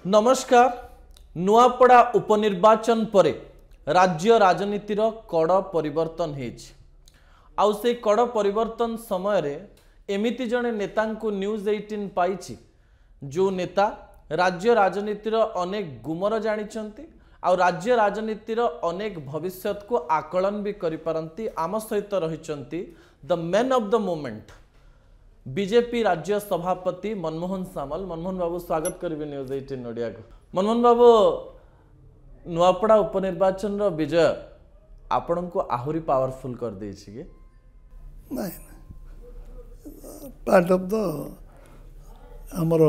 नमस्कार। नुआपड़ा उपनिर्वाचन परे राज्य राजनीतिर कड़ परिवर्तन हेछि। आउ से कड़ परिवर्तन समय रे एमिति जने नेतांकु न्यूज 18 पाइछि जो नेता राज्य राजनीतिर अनेक गुमर जानिचंती आउ राज्य राजनीतिर अनेक भविष्यत को आकलन भी करि परंती। आम सहित रहिचंती the man of the moment BJP राज्य सभापति मनमोहन सामल। मनमोहन बाबू स्वागत करेंगे न्यूज 18 ओडिया को। मनमोहन बाबू नुआपड़ा उपनिर्वाचन रो विजय आपण को आहुरी पावरफुल कर दे कि नहीं पार्ट ऑफ द हमर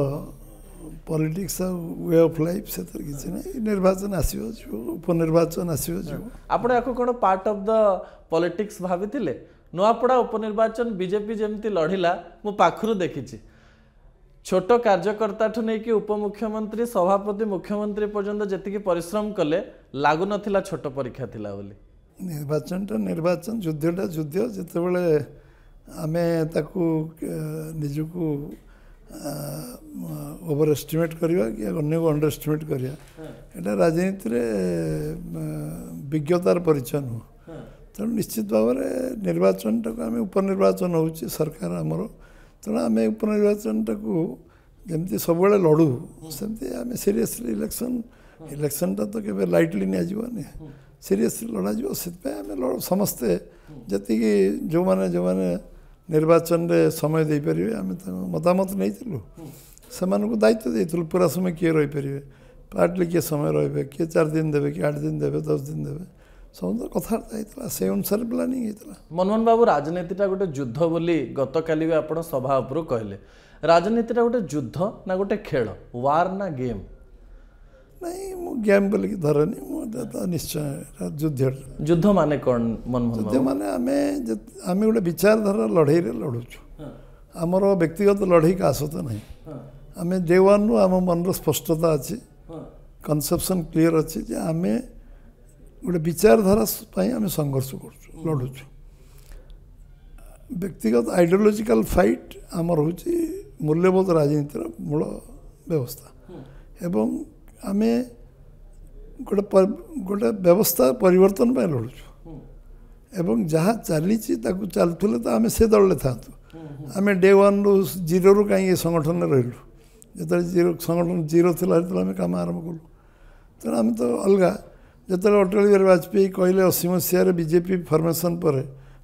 पॉलिटिक्स वे ऑफ लाइफ से तो किसी नहीं निर्वाचन आसीबो उपनिर्वाचन आसीबो आपण याको कोन पार्ट ऑफ द पॉलिटिक्स भाबितिले। नुआपड़ा उपनिर्वाचन बीजेपी जमती लढ़िला मु पाखरु देखिछि छोट कार्यकर्ता ठु नै कि उपमुख्यमंत्री सभापति मुख्यमंत्री पर्यंत जेतिकी परिश्रम कले लागु नथिला छोट परीक्षा थिला बोली। निर्वाचन युद्धटा युद्ध जेतेबेले आमे ताकू निजको ओवर एस्टिमेट करिवा कि अन्य को अंडर एस्टिमेट करिया एटा राजनीति रे विज्ञतार परिचय नु। तेणु निश्चित भाव में निर्वाचन टाक आम उपनिर्वाचन हो सरकार आमर तेणु आम उपनिर्वाचन टाक जमी सब लड़ू सेमती आम सीरियसली इलेक्शनटा तो केवे लाइटली नि सीरियसली लड़ा से आम समस्ते जी जो माने निर्वाचन रे समय दे पारे आम मतामत नहीं से दायित्व देलु पूरा समय किए रही पारे पार्टली किए समय रे किए 4 दिन देवे कि 8 दिन देवे 10 दिन देवे सब कथबार्ता से अनुसार प्लानिंग होता। मनमोहन बाबू राजनीतिटा गोटे युद्ध बोली गतकाली भी आपण सभा उपरू कहले राजनीतिटा गोटे युद्ध ना गोटे खेल वार ना गेम नहीं मु गेम बोल धरनी मु निश्चय युद्ध माने कौन मनमोहन युद्ध माने आमे गोटे विचारधारा लड़ाई रे लड़ुछु आमर व्यक्तिगत लड़ाई का आस तो नहीं आम डे वन रु आम मन स्पष्टता अच्छी कनसेप्शन क्लीयर अच्छी जे आमे गोटे विचारधारा आम संघर्ष कर लड़ुचु व्यक्तिगत आइडियोलॉजिकल फाइट आमर हूँ मूल्यबोध राजनीतिर मूल व्यवस्था एवं आम गोटे व्यवस्था परिवर्तन पर लड़ुचु एवं जहाँ चली चलुले तो आम से दल था आम डे वन रु जीरो रु कहीं संगठन रही जो संगठन जीरो थी आम कम आरंभ कलु तेणु आम तो अलग जिते अटल बिहारी वाजपेयी कहले 80 मसीह बीजेपी फर्मेसन पर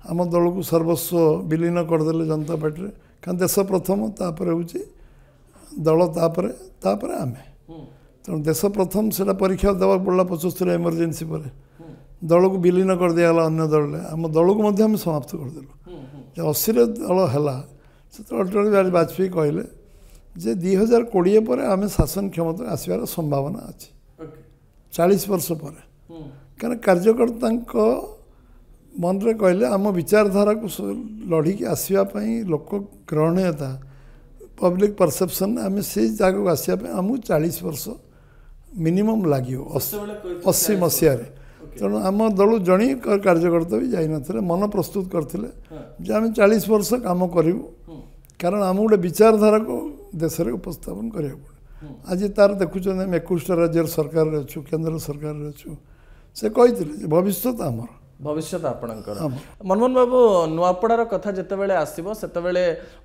आम दल को सर्वस्व विलीन करदे जनता पार्टी क्या देश प्रथम तापर हूँ दल तापर आम तेणु देश प्रथम से परीक्षा देवा पड़ा 75 इमरजेंसी पर दल को विलीन कर दिगला अन्य दल आम दल को आम समाप्त करदेलु 80 दल है से अटल बिहारी वाजपेयी कहले जे 2020 पर आम शासन क्षमता आसबार संभावना अच्छी 40 वर्ष पर कारण कार्यकर्ता मन रे कहले आम विचारधारा को लड़िकी आसवाई लोक ग्रहणीयता पब्लिक परसेप्शन आम से जगह को आसवाई आमको 40 वर्ष मिनिमम लगे 80 मसीह तेणु आम दल जड़े कार्यकर्ता भी जाइन मन प्रस्तुत करते आम 40 वर्ष कम करूँ कारण आम गोटे विचारधारा को देश में उपस्थापन करा आज तार देखुं 21 राज्य सरकार अच्छु केन्द्र सरकार अच्छु से कही भविष्य आमर भविष्य आपणकर। मनमोहन बाबू नुआपड़ार कथा जितेबाला आसब से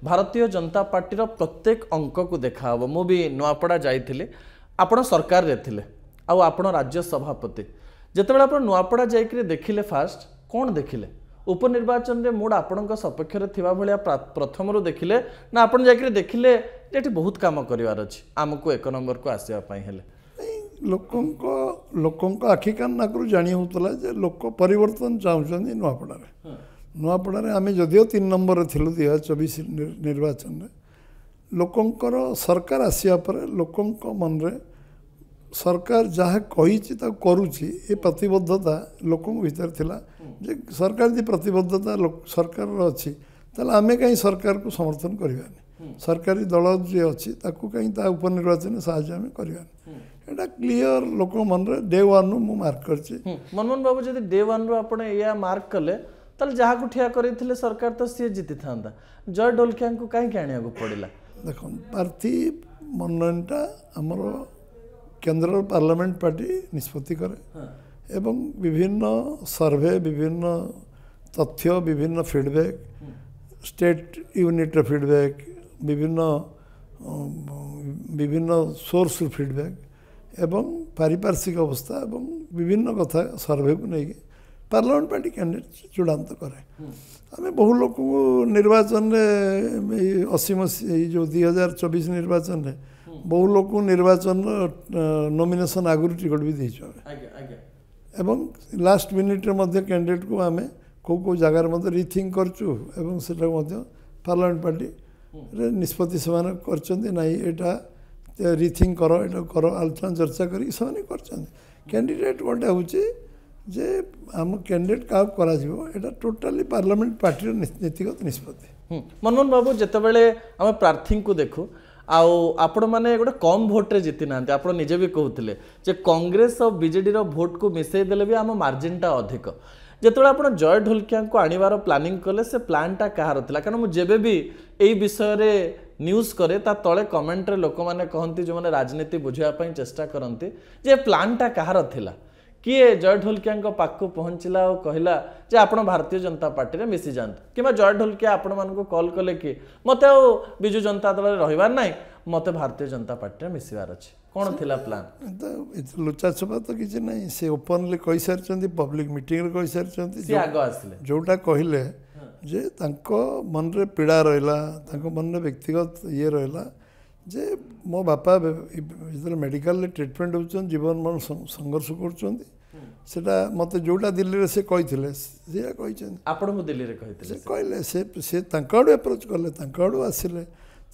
भारतीय जनता पार्टी प्रत्येक अंक को देखा मु भी नुआपड़ा जाइए आपण सरकार रे थिले आपण राज्य सभापति जितेबाला आप नुआपड़ा जाइए देखिले फास्ट कौन देखिले उपनिर्वाचन रे मूड आपण सपक्ष भाया प्रथम रू देखिले ना आपण जाइए देखिले ये बहुत काम करार अच्छी आमको 1 नंबर को आसवाई लोक आखि कान नाकू जानी होता जे लोक परिवर्तन चाहते नुआपड़ा आम जदिव 3 नंबर थिलु 2024 निर्वाचन में लोकंकर सरकार आसिया पर लोकंक मन रे सरकार जहाँ कही करुच्ची ये प्रतिबद्धता लोक भीतर थिला जे सरकार दी प्रतिबद्धता सरकार अच्छी ताले आमे कहीं सरकार को समर्थन करवानी सरकारी दल जी अच्छी कहीं उपनिर्वाचन साहय आम करवानी क्लीयर लोक मन डे वन रु मार्क कर मनमोहन बाबू जब डे वन रु आप मार्क कले ताले जहाँ को ठिया करते सरकार तो सी जीति था जय ढोलकिया को कहीं आने को पड़ा देख प्रार्थी मनोनयनटा आमर केन्द्र पार्लियामेंट पार्टी निष्पत्ति करे एवं विभिन्न सर्वे विभिन्न तथ्य विभिन्न फीडबैक स्टेट यूनिट फीडबैक विभिन्न विभिन्न सोर्स फीडबैक एवं पारिपार्श्विक अवस्था एवं विभिन्न कथा सर्वे को नहीं पार्लियामेंट पार्टी कैंडिडेट चूड़ांत करे आम बहु लोक निर्वाचन में 80 मसीह जो 2024 निर्वाचन में बहु लोक निर्वाचन नॉमिनेशन आगुरी टिकट भी देचु एवं लास्ट मिनिट रे कैंडिडेट को आम कौ जगार रिथिंक करचु एवं सेटा पार्लियामेंट पार्टी रे निष्पत्ति से यहाँ रिथिंक कर आलोचना चर्चा कर कैंडिडेट गोटे हूँ जे आम कैंडिडेट क्या करा टोटाली पार्लियामेंट पार्टी नीतिगत निष्पत्ति मनमोहन बाबू जितेबाला आम प्रार्थी को देखु आपण मैंने गोटे कम भोट्रे जीति ना आप निजे भी कहते कांग्रेस और बीजेडी भोट को मिसई देले भी आम मार्जिनटा अधिक जिते आप जय ढोलकिया को आणवार प्लानिंग कले से प्लानटा कहार था कारण मुझे भी यही विषय रे न्यूज करे ता तले कमेंट रे लोक मैंने कहती जो मैंने राजनीति बुझापी चेष्टा करती जे प्लानटा कहार थिला किए जय ढोलकिया पाखक पहुँचला और कहला जे आपण भारतीय जनता पार्टी रे मिसी जातु कि जय ढोलकिया आपण मानक कॉल कले कि मत विजु जनता दल रहीबार ना मत भारतीय जनता पार्टी रे मिसिबार अछि कौन थिला प्लान तो लुचा छपा तो किसी ना से ओपनली कहि सारचंती पब्लिक मीटिंग रे कहि सारचंती से आगो आसले जोटा कहले जे तांको मन रे पीड़ा रहला तांको मन रे व्यक्तिगत ये रहला जे मो बापा जो मेडिकल ट्रिटमेंट होचन जीवन मन संघर्ष करचंती सेटा मते जोटा दिल्ली रे से कहिथिले से कहिचन आपण को दिल्ली रे कहिथिले से कहले से तांकाडू अप्रोच करले तांकाडू आसिले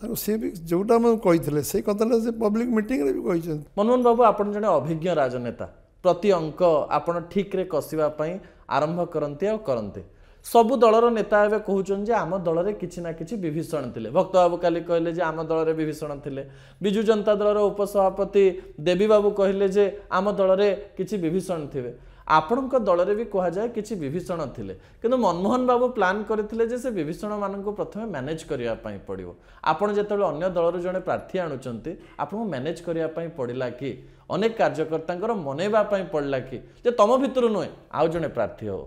ताको से भी जोटा मैं कहिथिले से कतले से पब्लिक मीटिंग रे भी कहिचन मनमोहन बाबू आपण जने अभिज्ञ राजनेता प्रति अंक आपण ठीक रे कसिबा पई आरंभ करंती और करंती सबु दलर नेता एवं कहउछन जे आम दल रे किछि ना किछि विभीषण थिले भक्त बाबू काली कहले जे आम दल रे विभीषण थिले बिजु जनता दल उपसभापति देवी बाबू कहले जे आम दल रे किछि विभीषण थिबे आपण दल रे भी कह जाए किछि विभीषण थिले किंतु मनमोहन बाबू प्लान करथिले जे से विभीषण माननको प्रथमे मैनेज करिया पई पड़िबो आपण जेतेबेले अन्य दल रे जने प्रार्थी आनुचंती आपण मैनेज करिया पई पड़िला कि अनेक कार्यकर्तांकर मनेबा पई पड़ला कि जे तम भितरु नय आउ जने प्रार्थी हो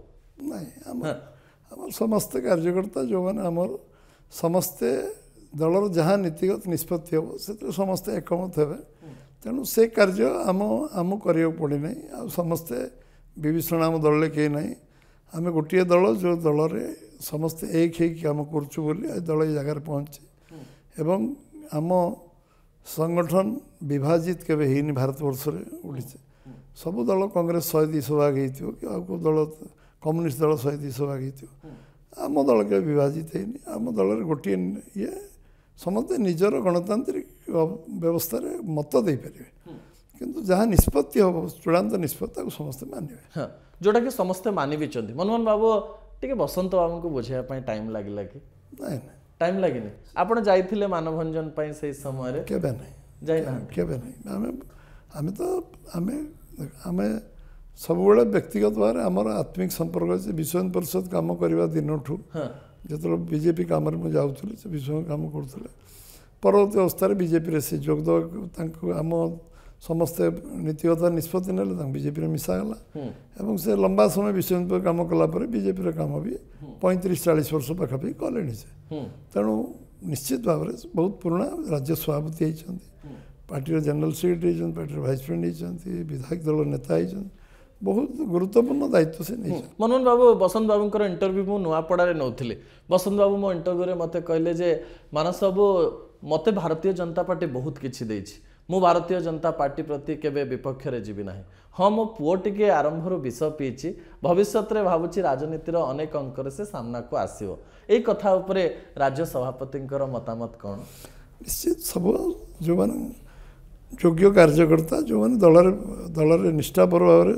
नहीं आम समस्त कार्यकर्ता जो मैंने आमर समस्ते दलर जहाँ नीतिगत निष्पत्ति हम से समस्ते एकमत हे तेणु से कार्य आम करिया पड़ी ना आ समस्ते विभीषण आम दल कहीं ना आम गोटे दल जो दल रे समस्ते एक ही काम करचु बोली दल ये जगार पहुँचे एवं आम संगठन विभाजित केवे ही भारत वर्ष उड़ीसे सबु दल कांग्रेस 100 भाग हो दल कम्युनिस्ट दल 100 भाग हो आम दल के विभाजित है आम दल गोटे ये समस्ते निजर गणतांत्रिक व्यवस्था रे मत दे पारे किंतु जहाँ निष्पत्ति हम चूड़ांत निष्पत्ति को समस्ते मानवे जोटा कि समस्ते मानि भी चंदी मनमोहन बाबू टिके बसंत बाबू को बुझाया पई टाइम लागिला कि नहीं टाइम लगे आपण जाइथिले मानभंजन पई से समय रे केबे नहीं जाई ना केबे नहीं आमे तो आमे सब बड़े व्यक्तिगत भाव आमर आत्मिक संपर्क अच्छे विश्व परिषद काम करने दिन ठू जो बीजेपी कम जाऊँ से विश्व काम करुले परवर्त अवस्था बीजेपी से जोगद आम समस्ते नीतिगत निष्पत्ति ने बीजेपी मिसागला एवं से लंबा समय विश्व काम कलापर बीजेपी काम भी 35-40 वर्ष पाखापाखि कले से तेणु निश्चित भाव में बहुत पुराना राज्य सभापति होती party general secretary party vice president होती विधायक दल नेता होती बहुत गुरुत्वपूर्ण दायित्व से नहीं मनमोहन बाबू बसंत बाबू इंटरव्यू मु नुआपड़ा नौली बसंत बाबू मो इंटरव्यू मत कहले जे मानस बाबू मत भारतीय जनता पार्टी बहुत किछि देछि मु भारतीय जनता पार्टी प्रति केबे विपक्ष रे जीवी नाही हाँ मो पुओ टिके आरंभ विष पीछि भविष्य रे भावुछि राजनीतिर अनेक अंकर से सामना को आसीबो एई कथा उपरे राज्य सभापति मतामत कौन निश्चित सब जो माने योग्य कार्यकर्ता जो माने दलर निष्ठापर भाव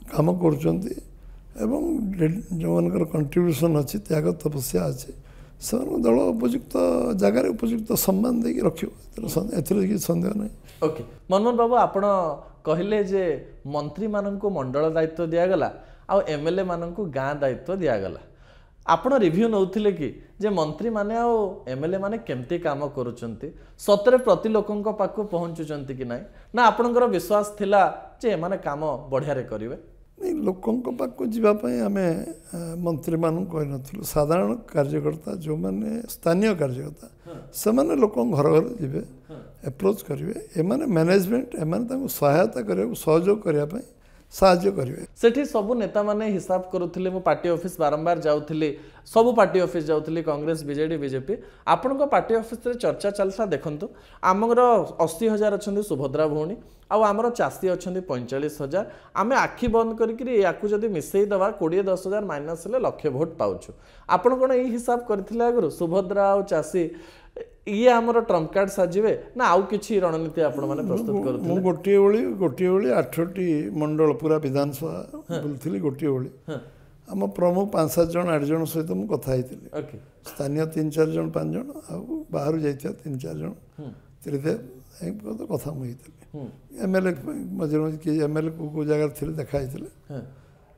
काम करुँच जो मान कंट्रीब्यूशन अच्छी त्याग तपस्या अच्छे से दल उपयुक्त जगार उपयुक्त सम्मान देकी रखिए सन्देह ना ओके मनमोहन बाबू आपण कहले जे मंत्री मानक मंडल दायित्व दिगला आउ एमएलए मानक गाँ दायित्व दिगला आपण रिव्यू नौथिले कि जे मंत्री माने आ एमएलए माने केमती काम करूचंती सतरे प्रति लोकंक पाखु पहुंचुचंती कि नाही ना आपणकर विश्वास थिला जे माने काम बढ़िया रे करिवे नहीं लोकंक पाखु जीवा पई आमे मंत्री मानु कहि नथिलु साधारण कार्यकर्ता जो माने स्थानीय कार्यकर्ता से माने लोकंक घर घर जिवे अप्रोच करिवे ए माने मैनेजमेंट ए माने ताको सहायता करे सहयोग करिया पई साहाଯ୍ୟ करिवे सेठी सब नेता माने हिसाब करूथिले मो पार्टी ऑफिस बारंबार जाउथिले सब पार्टी ऑफिस जाउथिले कांग्रेस बीजेडी बीजेपी आपनको पार्टी ऑफिस रे चर्चा चलसा देखंतु आमर 80,000 अछंदी सुभद्रा भौणी आ आमर चासी अछंदी 45,000 आमे आखि बंद करिकरी याकू जदी मिसई दवा 20-10,000 माइनस ले लक्ष्य वोट पाउछु आपण कोन ई हिसाब करथिले आगरो सुभद्रा आ चासी ये आमर ट्रम्प कार्ड साजिवे ना आउ किछि रणनीति आपण माने प्रस्तुत करथिले मु गोटिए ओळी 8टी मंडल पूरा विधानसभा बुलथिली गोटिए ओळी आम प्रमुख 5-7 जन 8 जन सहित मु कथा हैतिली ओके स्थानीय 3-4 जन 5 जन आ बाहर जाइथिया 3-4 जन त्रिदेव एक कथा मु हैतिली एमएलए मझे कि एमएलए को जगह थिले देखा हैतिले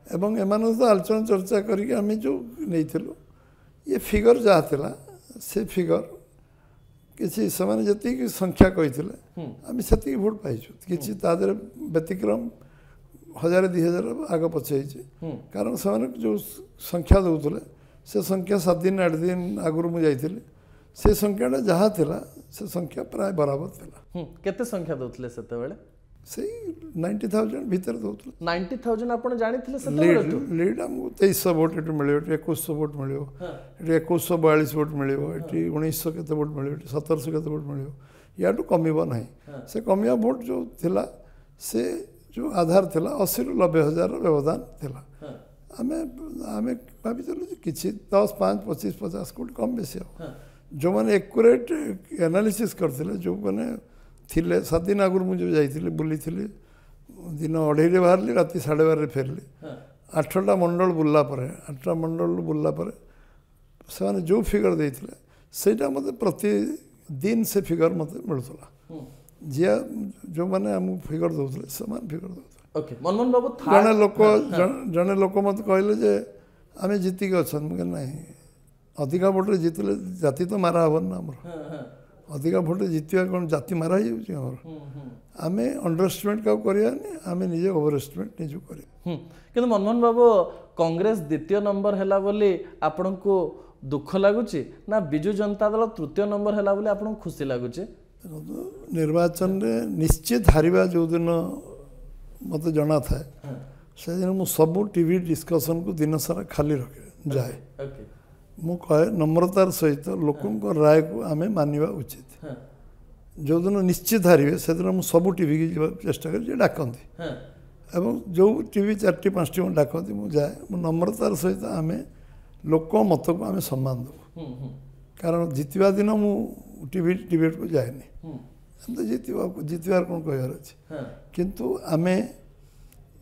एवं एमान तो आलोचना चर्चा करके आम जो नहीं ये फिगर जहाँ थिला से फिगर किसी समय जी संख्या कही आम से भोट पाइचु कि व्यतिक्रम 1,000-2,000 आग पछे कारण से जो संख्या दौले से संख्या 7 दिन 8 दिन आगुरी मुझे से संख्याटा जहाँ थिला से संख्या प्राय बराबर थिला केते संख्या दौले से से 90,000 भीतर दौले 90,000 आपण जानिथिले से लीड हमको 2300 वोट एटू मिलियो 2100 वोट मिलियो 2142 वोट मिलियो 1900 केते वोट मिलियो 1700 केते वोट मिलियो याटू कमिबो नाही से कमिया वोट जो थिला से जो आधार थिला 80-90,000 व्यवधान थिला आमे आमे भाबितलु किछि 10 5 25 50 कोटी कम बेसी हो जो माने एक्यूरेट एनालिसिस करथिले जो माने थिले 7 दिन आगुरी मुझे जाइए बुली दिन 2:30 बाहर राति 12:30 फेरली 8टा मंडल बुल्ला 8टा मंडल बुल्ला से जो फिगर देते सेटा मत प्रतिदिन से फिगर मत मिलूला जी जो मैंने आम फिगर दौले से फिगर दौले मनमोहन बाबू जड़े लोक मत कहले जे आम जीतिक अच्छा ना अधिका भोटे जीतले जाति तो मारा हेन ना आम अधिका भोटे जीतवा कौन जाति मारा हो आम अंडरएस्टिमेट क्या करानी आम निजे ओवर एस्टिमेट निज कर कि मनमोहन बाबू कांग्रेस द्वितीय नंबर है बोली आपण को दुख लगुच ना बिजु जनता दल तृतीय नंबर है बोली आपन खुशी लगुच निर्वाचन में निश्चित हारिबा जो दिन मत जना था से दिन मु सब टीवी डिस्कशन को दिन सारा खाली रखे जाए मु कहे नम्रतार सहित लोकों राय को आमे मानिबा उचित जो दिन निश्चित हारे से दिन मु सब टीवी की चेष्टा कर डाकती एवं जो टीवी 4टी 5टी डाकती मु जाए मु नम्रतार सहित आमे लोक मत को आमे सम्मान दबु कारण जितवा दिन मु टीवी डिबेट को जाएनी तो जितवार कौन कहर अच्छे किंतु आमे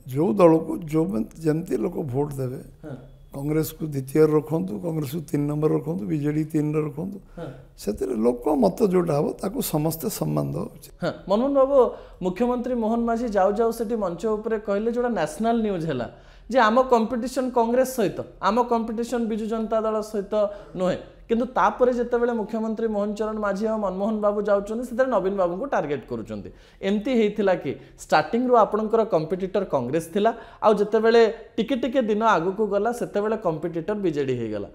जो दल को जो जमती लोक भोट देवे कांग्रेस को द्वितीय रखु कांग्रेस को 3 नंबर रखु बीजेडी 3 रखु से लोक मत जोटा हम ताको समस्ते सम्मान दवा उचित मनमोहन बाबू मुख्यमंत्री मोहन माझी जाऊ जाऊ से मंच उपर कहले जोड़ा नेशनल न्यूज है जे आम कंपटीशन कांग्रेस सहित आम कंपटीशन बिजु जनता दल सहित नुहे किंतु तापर जितेबाला मुख्यमंत्री मोहन चरण माझी और मनमोहन बाबू जाऊँ से नवीन बाबू को टार्गेट करुँच एमती होता कि स्टार्टिंग रू आपणकर कंपिटिटर कांग्रेस थिला आ जितेबाला टिके टिके दिन आगु को गला सेतेबाला कंपिटिटर बीजेडी हो गला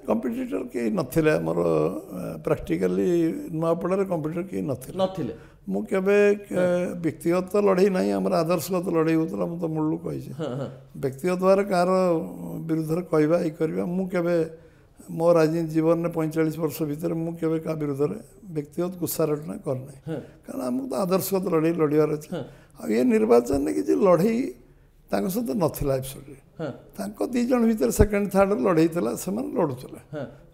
कंपिटिटर कई नथिले मोर प्रैक्टिकली नुआपड़ा कंपिटिटर कई नथिले मु केबे व्यक्तिगत लड़ाई नहीं आमर आदर्शगत लड़ाई होता मुझे मूलू कही व्यक्तिगत भाव कार विरुद्ध कहवा ये करवा मु केबे मो राजनीति जीवन में 45 वर्ष भितर मु केबे का विरुद्ध व्यक्तिगत गुस्सारटना करना कारण आमको तो आदर्शगत लड़ाई लड़ार अच्छे आ ये निर्वाचन में किसी लड़ाई सहित नाला एक्चुअली दी जन भर सेकेंड थर्ड लड़ाई से लड़ुले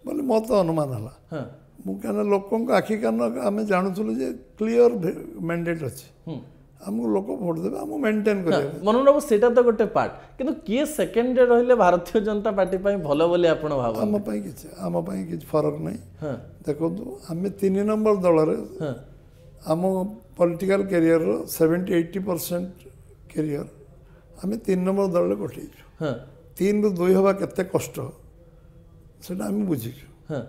बोले मत अनुमान है मुझे लोक आखि कान आम जानूलु जे क्लीयर मैंडेट अच्छे आमको लोक भोट देवे आम मेंटेन कर मनोहर बाबू सेटा तो गोटे पार्ट किंतु किए सेकेंड रहिले भारतीय जनता पार्टी भल बोली आपण भाव आम किसी फरक नहीं देखो आम 3 नंबर दल आम पॉलिटिकल कैरियर 70-80% कैरियर आम 3 नंबर दल कटे 3 ରୁ 2 हवा केते कष्ट ସେଟା ଆମେ ବୁଝିଛୁ। ହଁ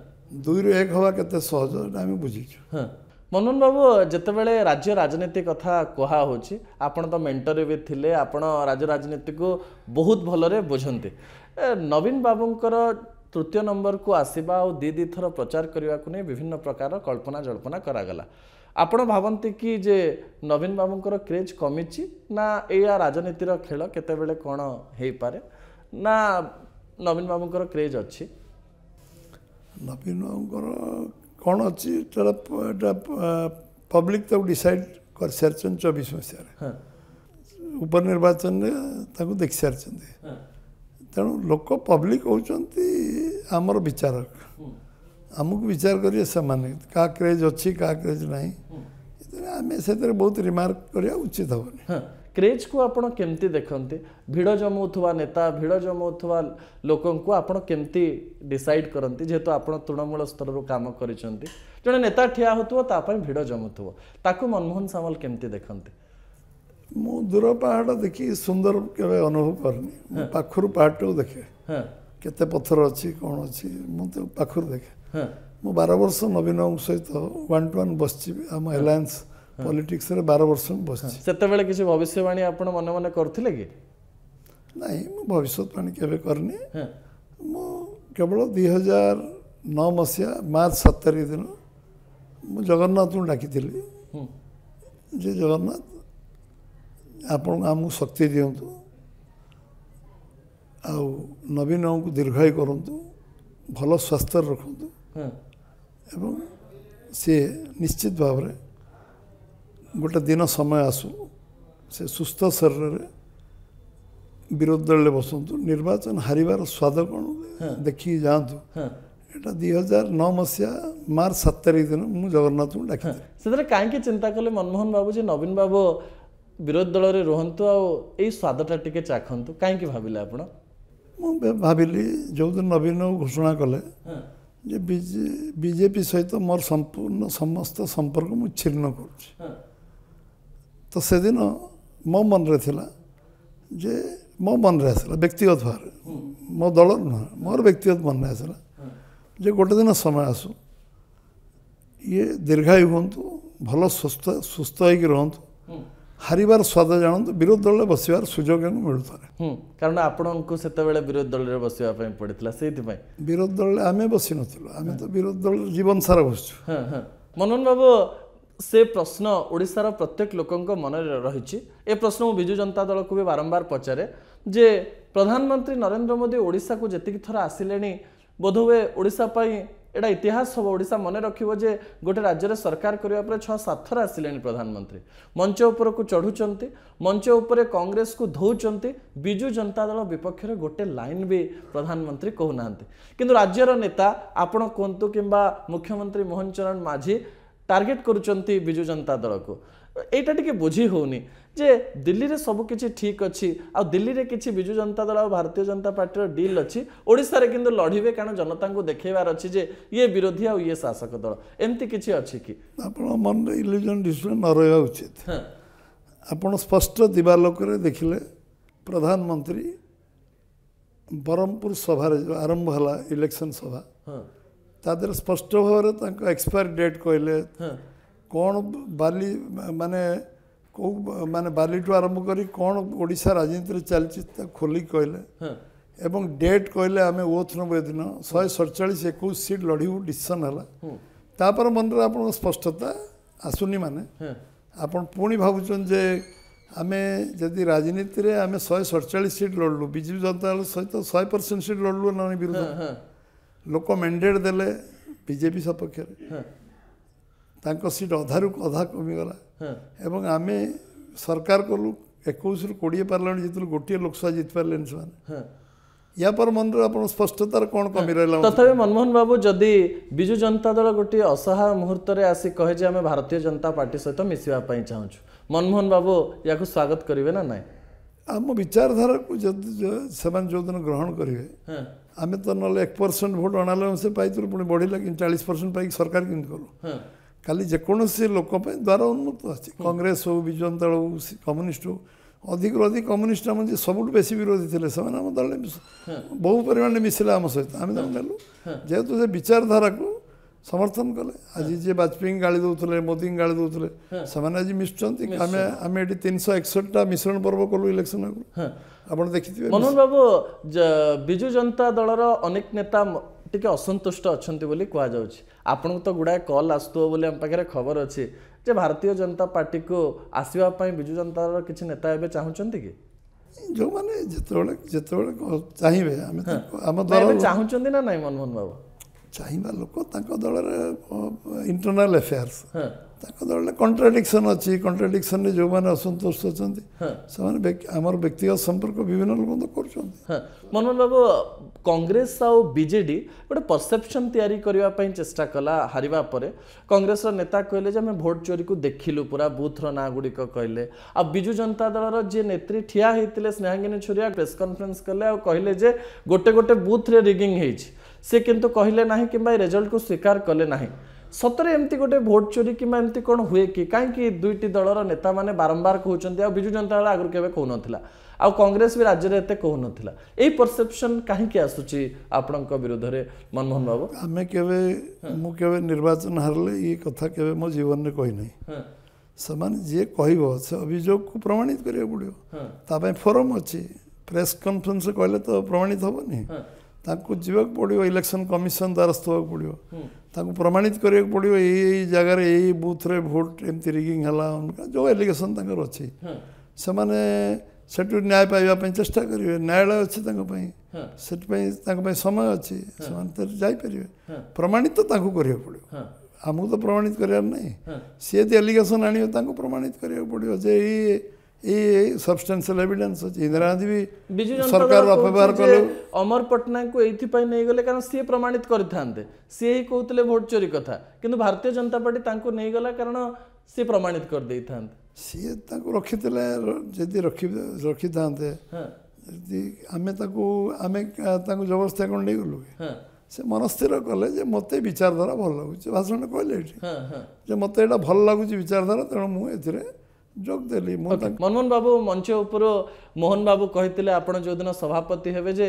2ରୁ 1 ହେବା କେତେ ସହଜ ଏଟା ଆମେ ବୁଝିଛୁ। ହଁ मनोहर बाबू जितेबाला राज्य राजनीति कथा कहुच्छी आपण तो मेंटर भी थिले आपण राज्य राजनीति को बहुत भलरे बुझंती नवीन बाबूंकर तृतीय नंबर को आसवा और दी थर प्रचार करने को नहीं विभिन्न प्रकार कल्पना जल्पना करागला आपण भावती कि जे नवीन बाबूंकर क्रेज कमी ना या राजनीतिर खेल केतेबेले कौन हो पारे ना नवीन बाबूंकर क्रेज अच्छी नवीन बाबूंकर कौन अच्छी पब्लिक तक डिसाइड कर सारी 24 मसीह उपनिर्वाचन देख सारी तेणु लोक पब्लिक होती आमर विचारक आमको विचार करिए सामान्य क्या क्रेज अच्छी क्या क्रेज नहीं आम से बहुत रिमार्क करवा उचित हेनी क्रेज को आपण केमती देखते भिड़ जमाउथुवा नेता भिड़ जमाउथुवा लोकन को आपण केमती डिसाइड करती जेहेतु आपण तृणमूल स्तर रू काम करिसंती जने नेता ठिया होतुवा तापय भिड़ जमुथुवा ताकू मनमोहन सामल केमती देखते मु दूर पहाड़ देखी सुंदर केवे अनुभव करनी पाखरु पहाड़ को देखे केते पत्थर अच्छी कौन अच्छी मुझे पाखरु देखे मु 12 वर्ष नवीन सहित 1-to-1 बसची आम एलायंस पॉलिटिक्स रे 12 वर्ष बस सेतेबेले किसी भविष्यवाणी आपण मन मन करथिले कि नहीं मु भविष्यवाणी केबे करनी मु केवल 2009 मसीहा मार्च 7 तारिख दिन मु जगन्नाथ को डाकी जे जगन्नाथ आपण आमको शक्ति दिंतु आउ नवीन को दीर्घायु करंतु भल स्वास्थ्य रखंतु एवं सी निश्चित भाव रे गोटे दिन समय आसू से सुस्थ शरीर विरोध दल बसतु निर्वाचन हारिबार स्वाद कौन देखिए जातु एटा 2009 मसीहा मार्च 7 तारिख दिन मु जगन्नाथ को डाकी से कहीं चिंता कले मनमोहन बाबू जी नवीन बाबू विरोध दल रे रहंतु आ एई स्वादटा टिके चाखंतु काहे भाबिले आपण मु भाबिली जो दिन नवीन घोषणा कले जे बीजेपी सहित मोर संपूर्ण समस्त संपर्क मु छिन्न करूछि तो से दिन मो मन रे थिला जे मो मन रे आसला व्यक्तिगत भाव मो दल न मोर व्यक्तिगत मन रे आसला जे गोटे दिन समय आसु ये दीर्घायु हंतु भल सुस्थ होइक रहंतु हारिबार स्वाद जानतु विरोध दल बसवार सुजोग मिलुता कारण आपको से विरोध दल रे बसवा पड़ता से विरोध दल आमे बसी नथिलु आमे तो विरोध दल जीवन सारा बसछु मनोहर बाबू से प्रश्न ओडिशार प्रत्येक लोकंक मन रही ए प्रश्न मु बिजु जनता दल को भी बारंबार पचारे जे प्रधानमंत्री नरेंद्र मोदी ओडिशा को जेतिक थर आसिले बोधहुए ओडिशा पाई एटा इतिहास हम ओडिशा मन रखिबो जे गोटे राज्य रे सरकार करिया पर 6-7 थर आसिले प्रधानमंत्री मंच ऊपर को चढ़ुचंती मंच ऊपर कांग्रेस को धौचंती बिजु जनता दल विपक्ष रे गोटे लाइन भी प्रधानमंत्री कहूनांती किंतु राज्यर नेता आपण कोंतु किंबा मुख्यमंत्री मोहन चरण माझी टार्गेट करुचंती बिजु जनता दल को एटा टिके बुझी होनी जे दिल्ली रे सब किछि ठीक अछि आ दिल्ली रे किछि बिजु जनता दल आ भारतीय जनता पार्टी रो डील अछि ओडिसा रे किंतु लढिबे कारण जनता को देखैबार अछि जे ये विरोधी आ ये शासक दल एम्ति किछि अछि कि आपण मन रे इल्यूजन डिस्प्ले न रहबा उचित आपण स्पष्ट दिवालोक रे देखिले प्रधानमंत्री बरमपुर सभा रे जो आरंभ हला इलेक्शन सभा तादर स्पष्ट भाव रे एक्सपायर डेट कहले कौन बाली माने कौ माने बालीठू आरंभ करी कौन ओडिशा राजनीति चलती खोलिक कहले एवं डेट कहले आम ओथ नबे दिन 147-21 सीट लड़ू डिसीजन है तापर मन आप स्पष्टता आसुनी माने आपन पुणी भावुन जे आम जदि राजनीति रे आम 147 सीट लड़लु बिजु जनता दल सहित 100% सीट लड़लु ना विरोध लोक मैंडेट देले बीजेपी सपक्ष तांको सीट अधारू अधा कमीगला एवं आम सरकार कलु 21-20 पार्लियामेंट जितलु गोटे लोकसभा जीत पारे से या पर मन आप स्पष्टतार कौन कमी रहा तथापि मनमोहन बाबू जदि बिजु जनता दल गोटे असहाय मुहूर्त में आसी कहे जे आम भारतीय जनता पार्टी सहित मिसवाई चाहूँ मनमोहन बाबू या स्वागत करेंगे ना ना आम विचारधारा को जो दिन ग्रहण करेंगे आम तो ना 1% भोट अणाले से पाई पुणी बढ़ला कि 40% पाई सरकार केमती कलु खाली जेकोसी लोक द्वारा उन्मुक्त अच्छी कांग्रेस हो बिजु जनता दल हो कम्युनिस्ट हो अधिक अधिक कम्युनिस्ट आम जे सब बेसी विरोधी थे से आम दल बहु परिमाण मिसिले आम सहित आम नेलु जेहेतु से विचारधारा को समर्थन कले आज जे वाजपेयी गाड़ी दौले मोदी गाड़ी दौले से आज मिशुंट आम ये 361 मिश्रण पर्व कलु इलेक्शन आप देखिए मनोहर बाबू विजु जनता दलर अनेक नेता टिके असंतुष्ट अच्छा बोली कहुच्छी आपन तो गुड़ाए कल आसुव बोली आम पाखे खबर अच्छी जे भारतीय जनता पार्टी को आसवाई विजु जनता दल किसी नेता एवं चाहते कि जो मैंने जिते चाहिए आम दल चाहते ना नहीं मनमोहन बाबू चाहिए लोक दल इंटरनल अफेयर्स दल कंट्राडिक्शन अच्छी कंट्राडिक्शन जो मैंने असंतुष्ट अच्छा आमर व्यक्तिगत संपर्क विभिन्न लोग तो कर मनमोहन बाबू कांग्रेस आउ बीजेडी गोटे परसेप्शन तैयारी करने चेष्टा कला हारिबा परे कांग्रेस नेता कहले जे भोट चोरी को देखिलु पूरा बूथर ना गुड़िक कहले आ बिजु जनता दलर जी नेत्री ठिया होते स्नेहांगिनी छुरिया प्रेस कॉन्फ्रेंस कले आ कहले जे गोटे गोटे बूथ रे रिगिंग होइछि से किंतु कहले नाही कि रिजल्ट को स्वीकार कले नाही सतरे एमती गोटे भोट चोरी कि एमती कौन हुए कि कहीं दुईटी दलर नेता माने बारंबार कहते बिजु जनता दल आगु केबे कहूनथिला आ कांग्रेस भी राज्य एत कहूनथिला एई परसेप्शन कहीं आसुची आपणक विरोध रे मनमोहन बाबू आमे केबे निर्वाचन हारले ये कथा केबे मो जीवन में कहि नहीं समान जे कहबो से अभियोग को प्रमाणित करिया पड़ियो ता फोरम अच्छी प्रेस कॉन्फ्रेंस कहले तो प्रमाणित हेनी ताकू जीवा पड़ो इलेक्शन कमिशन द्वारस्थ होगा पड़ो ताकू प्रमाणित करा पड़ो यही जगार यही बूथ रे भोट एमती रिगिंग है उनका जो एलिगेशन अच्छी से मैंने सेठू न्याय पाइबा चेष्टा करेंगे न्यायालय अच्छे समय अच्छी से जापर प्रमाणित तो करा पड़ो आमको तो प्रमाणित करार नहीं सी यदि एलिगेशन आने प्रमाणित करा पड़ो जे ये सब्सटेंशियल एविडेंस अच्छी इंदिरा गांधी भी सरकार अपव्यवहार कले अमर पटनायक को ये नहीं गले कारण सी प्रमाणित करते सी ही कहते भोट चोरी कथा किंतु भारतीय जनता पार्टी नहीं गला कारण सी प्रमाणित कर दे था सी रखी रखी था आम जबरदस्ती कौन नहीं गलु से मनस्थिर कले मत विचारधारा भल लगुच भाषण कहले मत यहाँ भल लगुच विचारधारा तेणु मुझे जोग देली मनमोहन बाबू मंच उपर मोहन बाबू कहते आपण जो दिन सभापति हेबे जे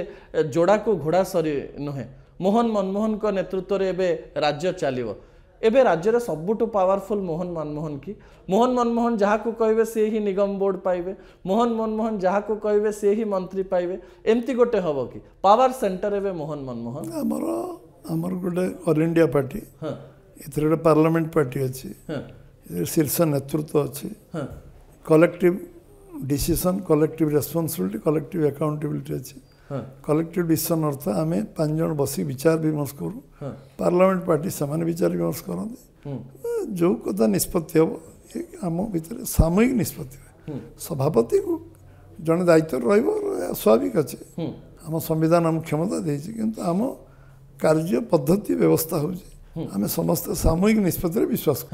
जोड़ा को घोड़ा सरी नुहे मोहन मनमोहन को नेतृत्व रे एबे राज्य चलिबो एबे राज्य रे सबुठु पावरफुल मोहन मनमोहन की मोहन मनमोहन जहाँ को कहबे से ही निगम बोर्ड पाइबे मोहन मनमोहन जहाँ को कहबे से ही मंत्री पाइबे एमती गोटे हबो कि पावर सेंटर एबे मोहन मनमोहन हमर गोटे ऑल इंडिया पार्टी इथरे गोटे पार्लियामेंट पार्टी अछि शीर्ष नेतृत्व अच्छी collective decision collective responsibility collective accountability अच्छी कलेक्टिव डिसीजन अर्थ आम 5 जन बसी विचार विमर्श करूँ पार्लियामेंट पार्टी से विचार विमर्श करते जो कथा निष्पत्ति हम आम भर सामूहिक निष्पत्ति सभापति को जड़े दायित्व रहा स्वाभाविक अच्छे आम संविधान आम क्षमता देती किंतु आम कार्य पद्धति व्यवस्था हो आम समस्त सामूहिक निष्पत्ति विश्वास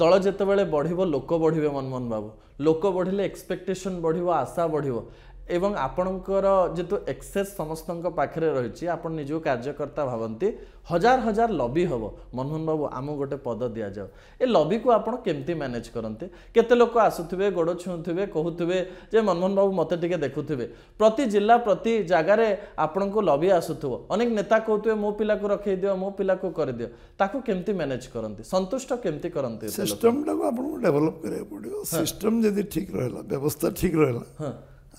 दल जिते बढ़ो लोक बढ़े मनमोहन बाबू लोक बढ़ले एक्सपेक्टेशन बढ़ो आशा बढ़ो एवं आपणकर जेतु एक्सेस समस्त पाखे रही आप निज कार्यकर्ता भावती हजार हजार लबी हम मनमोहन बाबू आम गोटे पद दि जाओ ए लबी को आप केमती मैनेज करते केते लोक आसुवे गोड़ छुँथे कहते जे मनमोहन बाबू मत टे देखुवे प्रति जिला प्रति जगार आपण को लबी आसुव अनेक नेता कहते मो पिला को रखे दियो मो पिला को कर दियो ताको केमती मैनेज करते संतुष्ट केमती करते सिस्टम टाक आपको डेभलप करा पड़ो सिस्टम जदि ठीक रहा व्यवस्था ठीक रहा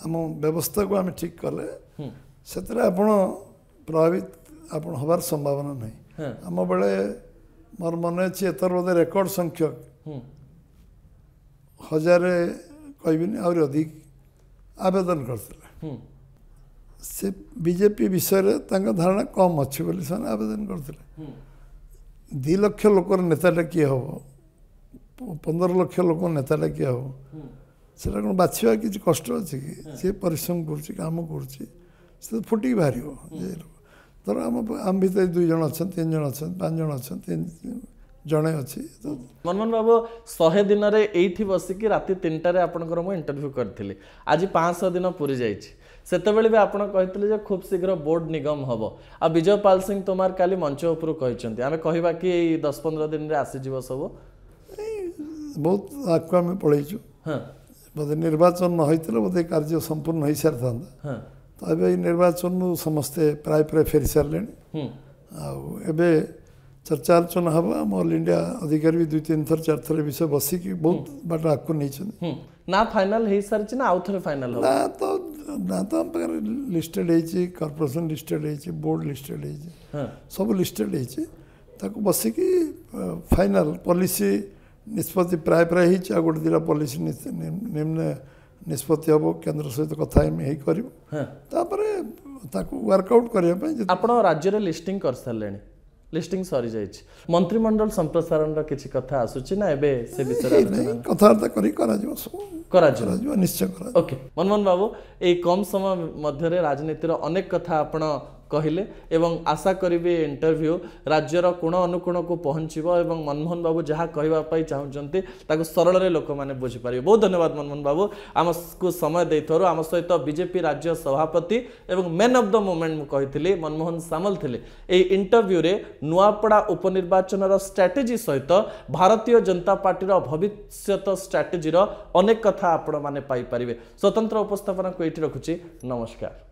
आम व्यवस्था को आम ठीक कले से प्रभावित आप हबार संभावना नहीं आम बेले मोर मन अच्छी एतर बोधे रेकर्ड संख्यक 1000 कहबिनी आहुरी अधिक आवेदन करते से बीजेपी विषय धारणा कम अच्छी बोली से आवेदन करते 2 लाख लोकर नेताटा किए हम 15 लाख लोक नेताटा किए हम से कौन बाछवा कि कष्ट अच्छे कि सी परिश्रम काम कर फुटिक बाहर धर आम भर 2 जन अच्छा 3 जन अच्छा 5 जन अच्छा 3 जड़े अच्छी मनमोहन बाबू 100 दिन ये बसिकी राति 3टार आपंकर मुझे इंटरव्यू करी आज 500 दिन पूरी जाते भी आप कहते खूब शीघ्र बोर्ड निगम हम आ विजय पाल सिंह तोमार काली मंच उपर कहते आम कहवा कि 10-15 दिन में आसीज सब बहुत आगे आम पलैचु बोधे निर्वाचन न होइतले बोधे कार्य संपूर्ण हो सारी था हाँ तो ए निर्वाचन समस्ते प्राय प्राय फेरी सारे आबे चर्चा आलोचना हम आम ऑल इंडिया अधिकारी भी 2-3 थर 4 थर विषय बसिक बहुत बाट आगु नहीं ना फाइनल हो सारी ना आउ थे फाइनल हो ना तो हम पाखे लिस्टेड है कॉर्पोरेशन लिस्टेड है बोर्ड लिस्टेड है सब लिस्टेड है बसिक फाइनल पॉलिसी निष्पत्ति प्राय प्राय हो गोटे दिटा पॉलिसी निम्न निष्पत्ति हम केंद्र सहित कथा वर्कआउट करने आप राज्य रे लिस्टिंग कर सारे लिस्टिंग सरी जाइए मंत्रिमंडल संप्रसारण किसी कथा आसूची ना एबे से विषय कथबार्ता करा निश्चय करा ओके मनमोहन बाबू ये कम समय मध्य राजनीतिर अनेक कथा आपण कहले एवं आशा करी इंटरव्यू राज्यर कोण अनुकोण को पहुँचो एवं मनमोहन बाबू जहाँ कहवाई चाहते सरल लोक मैंने बुझीपारे बहुत धन्यवाद मनमोहन बाबू आमको समय देथार आम सहित बीजेपी राज्य सभापति एवं मेन ऑफ द मोमेंट मुझे मनमोहन सामल थे ये इंटरव्यू रे नुआपड़ा उपनिर्वाचन स्ट्राटेजी सहित भारतीय जनता पार्टी भविष्यत स्ट्राटेजी अनेक कथा आपण मैंने पाइपर स्वतंत्र उपस्थापना को ये रखुची नमस्कार।